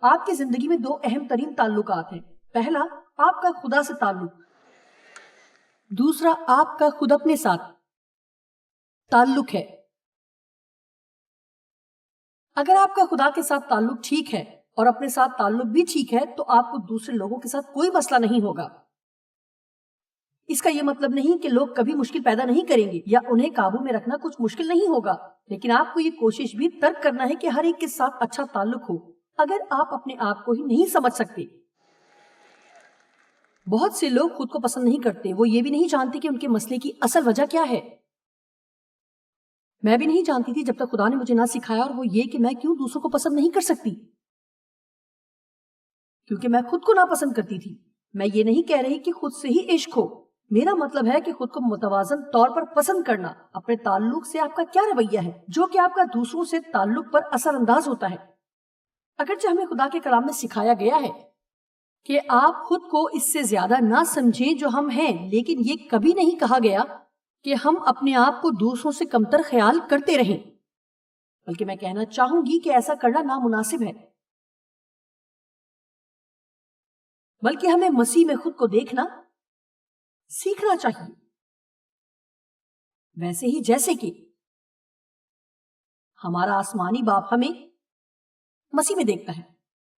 آپ کی زندگی میں دو اہم ترین تعلقات ہیں. پہلا آپ کا خدا سے تعلق، دوسرا آپ کا خود اپنے ساتھ تعلق ہے. اگر آپ کا خدا کے ساتھ تعلق ٹھیک ہے اور اپنے ساتھ تعلق بھی ٹھیک ہے تو آپ کو دوسرے لوگوں کے ساتھ کوئی مسئلہ نہیں ہوگا. اس کا یہ مطلب نہیں کہ لوگ کبھی مشکل پیدا نہیں کریں گے یا انہیں قابو میں رکھنا کچھ مشکل نہیں ہوگا، لیکن آپ کو یہ کوشش بھی ترک کرنا ہے کہ ہر ایک کے ساتھ اچھا تعلق ہو. اگر آپ اپنے آپ کو ہی نہیں سمجھ سکتے، بہت سے لوگ خود کو پسند نہیں کرتے، وہ یہ بھی نہیں جانتے کہ ان کے مسئلے کی اصل وجہ کیا ہے. میں بھی نہیں جانتی تھی جب تک خدا نے مجھے نہ سکھایا، اور وہ یہ کہ میں کیوں دوسروں کو پسند نہیں کر سکتی، کیونکہ میں خود کو ناپسند کرتی تھی. میں یہ نہیں کہہ رہی کہ خود سے ہی عشق ہو، میرا مطلب ہے کہ خود کو متوازن طور پر پسند کرنا. اپنے تعلق سے آپ کا کیا رویہ ہے جو کہ آپ کا دوسروں سے تعلق پر اثر انداز ہوتا ہے. اگرچہ ہمیں خدا کے کلام میں سکھایا گیا ہے کہ آپ خود کو اس سے زیادہ نہ سمجھیں جو ہم ہیں، لیکن یہ کبھی نہیں کہا گیا کہ ہم اپنے آپ کو دوسروں سے کمتر خیال کرتے رہیں، بلکہ میں کہنا چاہوں گی کہ ایسا کرنا نامناسب ہے. بلکہ ہمیں مسیح میں خود کو دیکھنا سیکھنا چاہیے، ویسے ہی جیسے کہ ہمارا آسمانی باپ ہمیں مسیح میں دیکھتا ہے.